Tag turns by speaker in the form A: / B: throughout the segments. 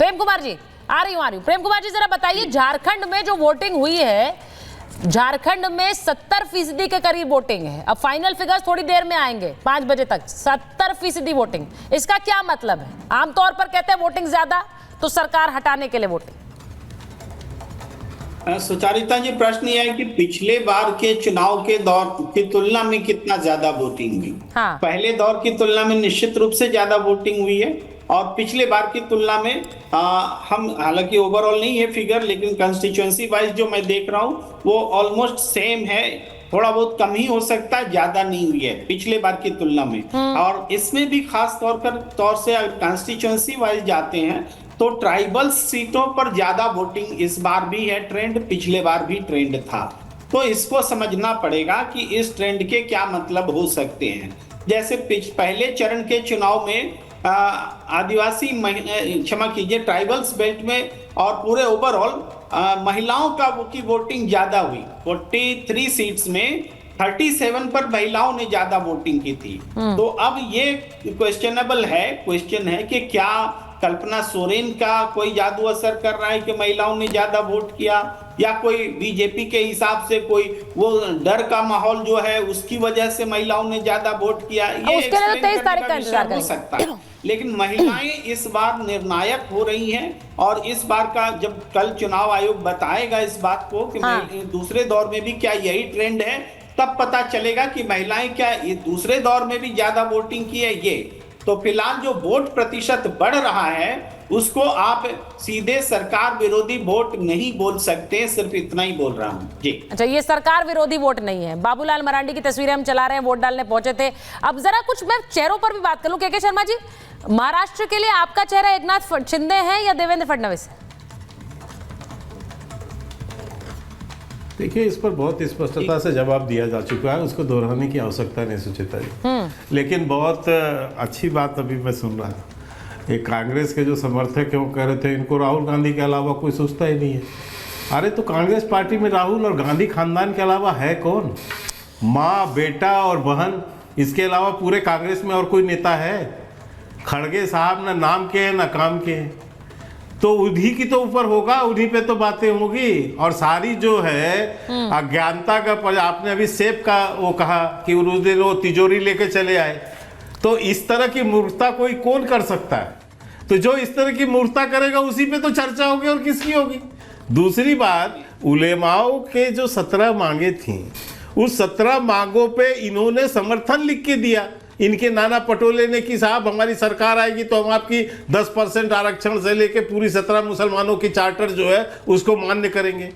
A: प्रेम कुमार जी आ रही हूँ। प्रेम कुमार जी जरा बताइए, झारखंड में जो वोटिंग हुई है, झारखंड में 70% के करीब वोटिंग है। अब फाइनल फिगर्स थोड़ी देर में आएंगे 5 बजे तक। 70% वोटिंग, इसका क्या मतलब है? आमतौर पर कहते हैं वोटिंग ज्यादा तो सरकार हटाने के लिए वोटिंग।
B: सुचारिता जी, प्रश्न यह है कि पिछले बार के चुनाव के दौर की तुलना में कितना ज्यादा वोटिंग हुई?
A: हाँ।
B: पहले दौर की तुलना में निश्चित रूप से ज्यादा वोटिंग हुई है और पिछले बार की तुलना में हम, हालांकि ओवरऑल नहीं है फिगर, लेकिन कंस्टिट्यूएंसी वाइज जो मैं देख रहा हूँ वो ऑलमोस्ट सेम है। थोड़ा बहुत कम ही हो सकता है, ज्यादा नहीं हुई है पिछले बार की तुलना में। और इसमें भी खास तौर से अगर कंस्टिट्यूएंसी वाइज जाते हैं तो ट्राइबल सीटों पर ज्यादा वोटिंग इस बार भी है। ट्रेंड पिछले बार भी ट्रेंड था, तो इसको समझना पड़ेगा कि इस ट्रेंड के क्या मतलब हो सकते हैं। जैसे पहले चरण के चुनाव में आदिवासी, क्षमा कीजिए, ट्राइबल्स बेल्ट में और पूरे ओवरऑल महिलाओं की वोटिंग ज्यादा हुई। 43 सीट्स में 37 पर महिलाओं ने ज्यादा वोटिंग की थी। तो अब ये क्वेश्चन है कि क्या कल्पना सोरेन का कोई जादू असर कर रहा है कि महिलाओं ने ज्यादा वोट किया, या कोई बीजेपी के हिसाब से कोई वो डर का माहौल जो है उसकी वजह से महिलाओं ने ज्यादा वोट किया? ये
A: उसके लिए तो 23 तारीख का इंतजार
B: हो सकता है। लेकिन महिलाएं इस बार निर्णायक हो रही हैं और इस बार का जब कल चुनाव आयोग बताएगा इस बात को कि दूसरे दौर में भी क्या यही ट्रेंड है, तब पता चलेगा कि महिलाएं क्या ये दूसरे दौर में भी ज्यादा वोटिंग की है। ये तो फिलहाल जो वोट प्रतिशत बढ़ रहा है उसको आप सीधे सरकार विरोधी वोट नहीं बोल सकते, सिर्फ इतना ही बोल रहा हूं जी।
A: अच्छा, ये सरकार विरोधी वोट नहीं है। बाबूलाल मरांडी की तस्वीरें हम चला रहे हैं, वोट डालने पहुंचे थे। अब जरा कुछ मैं चेहरों पर भी बात कर लूं। के शर्मा जी, महाराष्ट्र के लिए आपका चेहरा एकनाथ शिंदे है या देवेंद्र फडणवीस?
C: देखिए, इस पर बहुत स्पष्टता से जवाब दिया जा चुका है, उसको दोहराने की आवश्यकता नहीं सुचिता जी। लेकिन बहुत अच्छी बात अभी मैं सुन रहा था, एक कांग्रेस के जो समर्थक हैं वो कह रहे थे इनको राहुल गांधी के अलावा कोई सोचता ही नहीं है। अरे तो कांग्रेस पार्टी में राहुल और गांधी खानदान के अलावा है कौन? माँ, बेटा और बहन, इसके अलावा पूरे कांग्रेस में और कोई नेता है? खड़गे साहब ना नाम के हैं ना काम के हैं, तो उन्हीं की तो ऊपर होगा, उन्हीं पे तो बातें होगी। और सारी जो है अज्ञानता का, आपने अभी सेब का वो कहा कि उस दिन वो तिजोरी लेके चले आए, तो इस तरह की मूर्खता कोई कौन कर सकता है? तो जो इस तरह की मूर्खता करेगा उसी पे तो चर्चा होगी, और किसकी होगी? दूसरी बात, उलेमाओं के जो 17 मांगे थी, उस 17 मांगों पे इन्होंने समर्थन लिख के दिया। इनके नाना पटोले ने कि साहब हमारी सरकार आएगी तो हम आपकी 10% आरक्षण से लेके पूरी 17 मुसलमानों की चार्टर जो है उसको मान्य करेंगे।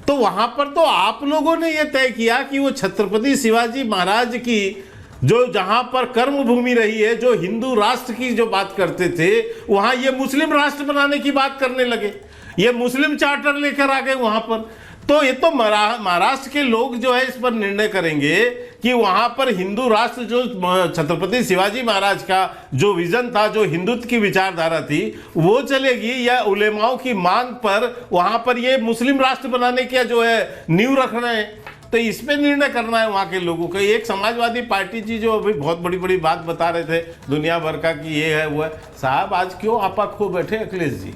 C: तो वहां पर तो आप लोगों ने यह तय किया कि वो छत्रपति शिवाजी महाराज की जो जहां पर कर्म भूमि रही है, जो हिंदू राष्ट्र की जो बात करते थे, वहां ये मुस्लिम राष्ट्र बनाने की बात करने लगे, ये मुस्लिम चार्टर लेकर आ गए वहां पर। तो ये तो महाराष्ट्र के लोग जो है इस पर निर्णय करेंगे कि वहां पर हिंदू राष्ट्र, जो छत्रपति शिवाजी महाराज का जो विजन था, जो हिंदुत्व की विचारधारा थी, वो चलेगी, या उलेमाओं की मांग पर वहां पर ये मुस्लिम राष्ट्र बनाने की जो है नींव रख रहे हैं। तो इस पे निर्णय करना है वहां के लोगों का। एक समाजवादी पार्टी जी जो अभी बहुत बड़ी बड़ी बात बता रहे थे दुनिया भर का कि ये है वो है, साहब आज क्यों आपा खो बैठे अखिलेश जी?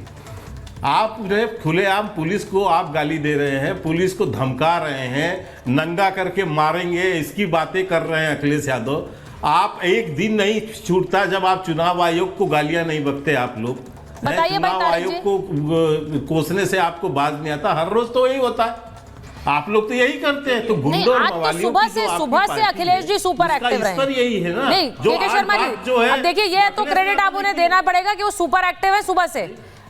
C: आप खुलेआम पुलिस को आप गाली दे रहे हैं, पुलिस को धमका रहे हैं, नंगा करके मारेंगे, इसकी बातें कर रहे हैं अखिलेश यादव। आप एक दिन नहीं छूटता जब आप चुनाव आयोग को गालियां नहीं बकते आप लोग। चुनाव आयोग को कोसने से आपको बाज नहीं आता, हर रोज तो यही होता है, आप लोग तो यही करते हैं। तो गुंडों और मवालियों की
A: सुबह से अखिलेश जी सुपर एक्टिव रहे हैं।
C: यही है ना,
A: नहीं के शर्मा जी, जो है, अब देखिए ये तो क्रेडिट आप उन्हें देना पड़ेगा कि वो सुपर एक्टिव है, सुबह से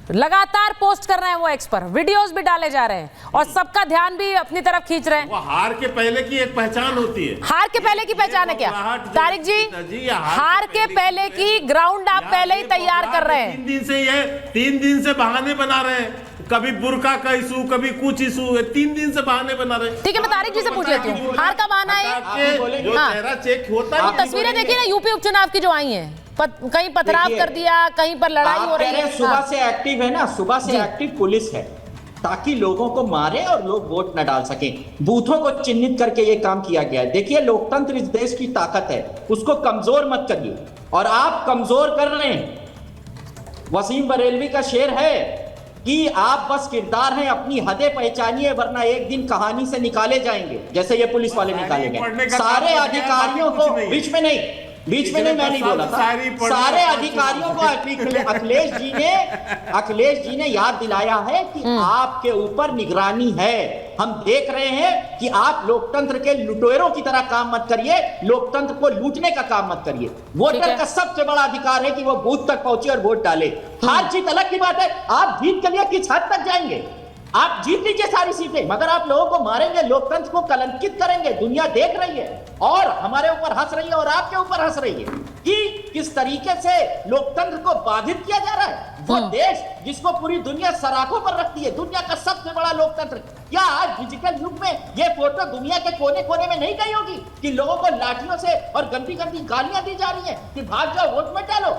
A: लगातार पोस्ट कर रहे हैं वो एक्स पर, वीडियोस भी डाले जा रहे हैं और सबका ध्यान भी अपनी तरफ खींच रहे हैं।
C: वो हार के पहले की एक पहचान होती है।
A: हार के पहले की पहचान है क्या तारिक जी? हार के पहले की ग्राउंड आप पहले ही तैयार कर रहे हैं।
C: 3 दिन से बहाने बना रहे हैं, कभी बुर्का का इशू, कभी कुछ इशू, 3 दिन से बहाने बना रहे हैं।
A: ठीक है, मैं तारिक जी से पूछ लेती हूँ, हार का बहाना है?
C: जो चेहरा चेक होता है,
A: तस्वीरें देखिए ना यूपी उपचुनाव की जो आई हैं, कहीं पथराव कर दिया, कहीं पर लड़ाई हो रही है।
D: सुबह से एक्टिव है ना, सुबह से एक्टिव पुलिस है ताकि लोगों को मारे और लोग वोट न डाल सके। बूथों को चिन्हित करके ये काम किया गया है। देखिए, लोकतंत्र इस देश की ताकत है, उसको कमजोर मत करिए, और आप कमजोर कर रहे हैं। वसीम बरेलवी का शेर है कि आप बस किरदार हैं, अपनी हदें पहचानिए वरना एक दिन कहानी से निकाले जाएंगे, जैसे ये पुलिस वाले निकाले गए। सारे अधिकारियों को बीच में नहीं मैं नहीं बोला था, सारे अधिकारियों को अखिलेश जी ने याद दिलाया है कि आपके ऊपर निगरानी है। हम देख रहे हैं कि आप लोकतंत्र के लुटेरों की तरह काम मत करिए, लोकतंत्र को लूटने का काम मत करिए। वोटर का सबसे बड़ा अधिकार है कि वो बूथ तक पहुंचे और वोट डाले। हार जीत अलग की बात है, आप जीत के लिए किस हद तक जाएंगे? आप जीत लीजिए सारी सीटें, मगर आप लोगों को मारेंगे, लोकतंत्र को कलंकित करेंगे। दुनिया देख रही है और हमारे ऊपर हंस रही है और आपके ऊपर हंस रही है कि किस तरीके से लोकतंत्र को बाधित किया जा रहा है। वो देश जिसको पूरी दुनिया सराखों पर रखती है, दुनिया का सबसे बड़ा लोकतंत्र, क्या आज डिजिटल युग में ये फोटो दुनिया के कोने कोने में नहीं गई होगी कि लोगों को लाठियों से और गंदी गंदी गालियां दी जा रही है कि भाग जाओ, वोट मत डालो,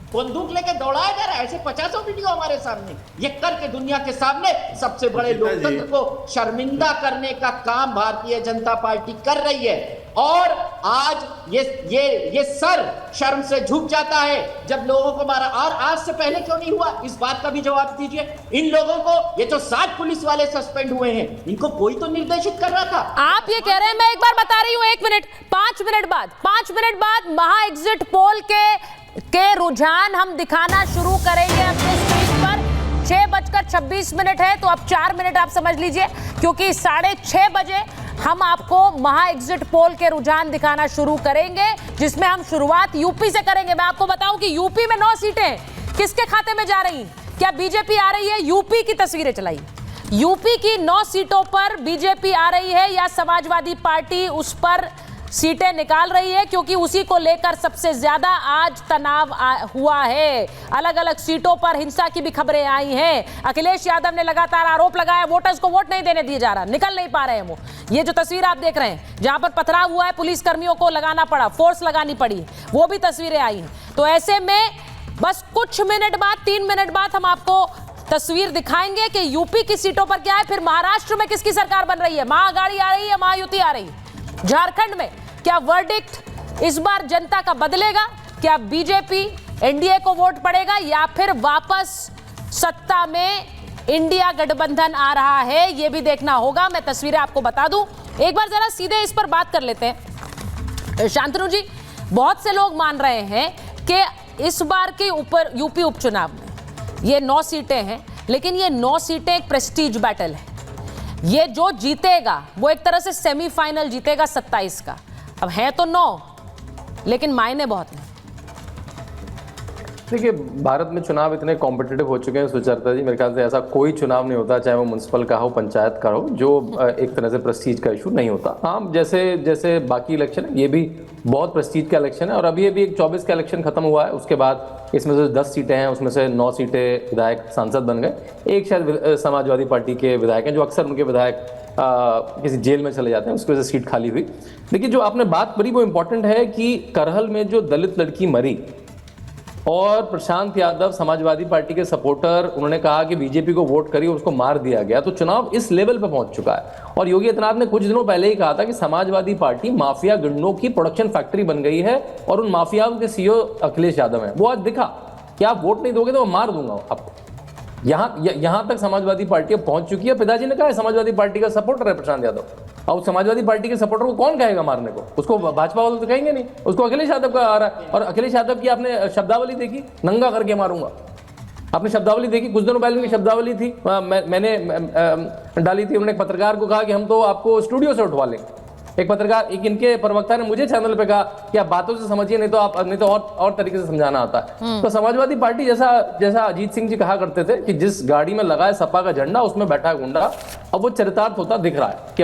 D: बंदूक लेके दौड़ाया जा रहा है। ऐसे 50 वीडियो हमारे सामने, ये करके दुनिया के सामने सबसे बड़े लोकतंत्र को शर्मिंदा करने का काम भारतीय जनता पार्टी कर रही है। और आज ये सर शर्म से झुक जाता है जब लोगों को मारा। और आज से पहले क्यों नहीं हुआ, इस बात का भी जवाब दीजिए। इन लोगों को, ये जो 60 पुलिस वाले सस्पेंड हुए हैं, इनको कोई तो निर्देशित कर रहा था।
A: आप ये कह रहे हैं, मैं एक बार बता रही हूं, 1 मिनट, 5 मिनट बाद महा एग्जिट पोल के रुझान हम दिखाना शुरू करेंगे अपने स्क्रीन पर। 6:26 है, तो अब 4 मिनट आप समझ लीजिए, क्योंकि 6:30 बजे हम आपको महा एग्जिट पोल के रुझान दिखाना शुरू करेंगे, जिसमें हम शुरुआत यूपी से करेंगे। मैं आपको बताऊं कि यूपी में 9 सीटें किसके खाते में जा रही, क्या बीजेपी आ रही है? यूपी की तस्वीरें चलाई, यूपी की 9 सीटों पर बीजेपी आ रही है या समाजवादी पार्टी उस पर सीटें निकाल रही है, क्योंकि उसी को लेकर सबसे ज्यादा आज तनाव हुआ है। अलग अलग सीटों पर हिंसा की भी खबरें आई हैं। अखिलेश यादव ने लगातार आरोप लगाया, वोटर्स को वोट नहीं देने दिया जा रहा, निकल नहीं पा रहे हैं वो। ये जो तस्वीर आप देख रहे हैं, जहां पर पथराव हुआ है, पुलिस कर्मियों को लगाना पड़ा, फोर्स लगानी पड़ी, वो भी तस्वीरें आई हैं। तो ऐसे में बस कुछ मिनट बाद, 3 मिनट बाद हम आपको तस्वीर दिखाएंगे कि यूपी की सीटों पर क्या है, फिर महाराष्ट्र में किसकी सरकार बन रही है, महाअघाड़ी आ रही है, महायुति आ रही है। झारखंड में क्या वर्डिक्ट इस बार जनता का बदलेगा? क्या बीजेपी एनडीए को वोट पड़ेगा या फिर वापस सत्ता में इंडिया गठबंधन आ रहा है? यह भी देखना होगा। मैं तस्वीरें आपको बता दूं, एक बार जरा सीधे इस पर बात कर लेते हैं। शांतनु जी, बहुत से लोग मान रहे हैं कि इस बार के ऊपर यूपी उपचुनाव में ये 9 सीटें हैं, लेकिन ये 9 सीटें एक प्रेस्टीज बैटल है। ये जो जीतेगा वो एक तरह से सेमीफाइनल जीतेगा 27 का। अब है तो 9, लेकिन मायने बहुत नहीं।
E: देखिए, भारत में चुनाव इतने कॉम्पिटिटिव हो चुके हैं सुचरिता जी, मेरे ख्याल से ऐसा कोई चुनाव नहीं होता, चाहे वो म्युनिसिपल का हो, पंचायत का हो, जो एक तरह से प्रेस्टीज का इशू नहीं होता। हाँ, जैसे बाकी इलेक्शन है, ये भी बहुत प्रेस्टीज का इलेक्शन है। और अभी एक 24 का इलेक्शन खत्म हुआ है, उसके बाद इसमें से 10 सीटें हैं, उसमें से 9 सीटें विधायक सांसद बन गए। एक शायद समाजवादी पार्टी के विधायक हैं, जो अक्सर उनके विधायक किसी जेल में चले जाते हैं, उसकी वजह से सीट खाली हुई। लेकिन जो आपने बात करी वो इम्पोर्टेंट है कि करहल में जो दलित लड़की मरी और प्रशांत यादव समाजवादी पार्टी के सपोर्टर, उन्होंने कहा कि बीजेपी को वोट करिए, उसको मार दिया गया। तो चुनाव इस लेवल पे पहुंच चुका है। और योगी आदित्यनाथ ने कुछ दिनों पहले ही कहा था कि समाजवादी पार्टी माफिया गुंडों की प्रोडक्शन फैक्ट्री बन गई है और उन माफियाओं के सीईओ अखिलेश यादव हैं। वो आज दिखा कि आप वोट नहीं दोगे तो मैं मार दूंगा आपको। यहां तक समाजवादी पार्टी अब पहुंच चुकी है। पिताजी ने कहा समाजवादी पार्टी का सपोर्टर है प्रशांत यादव, और समाजवादी पार्टी के सपोर्टर को कौन कहेगा मारने को? उसको भाजपा वाले तो कहेंगे नहीं, उसको अखिलेश यादव का आ रहा है। और अखिलेश यादव की आपने शब्दावली देखी, नंगा करके मारूंगा। आपने शब्दावली देखी, कुछ दिनों पहले उनकी शब्दावली थी, मैंने डाली थी। उन्होंने एक पत्रकार को कहा कि हम तो आपको स्टूडियो से उठवा लेंगे। एक पत्रकार, एक इनके प्रवक्ता ने मुझे चैनल पे कहा कि आप बातों से समझिए, नहीं तो और तरीके से समझाना आता है। तो समाजवादी पार्टी जैसा अजीत सिंह जी कहा करते थे कि जिस गाड़ी में लगा है सपा का झंडा, उसमें बैठा है गुंडा, अब वो चरितार्थ होता दिख रहा है कि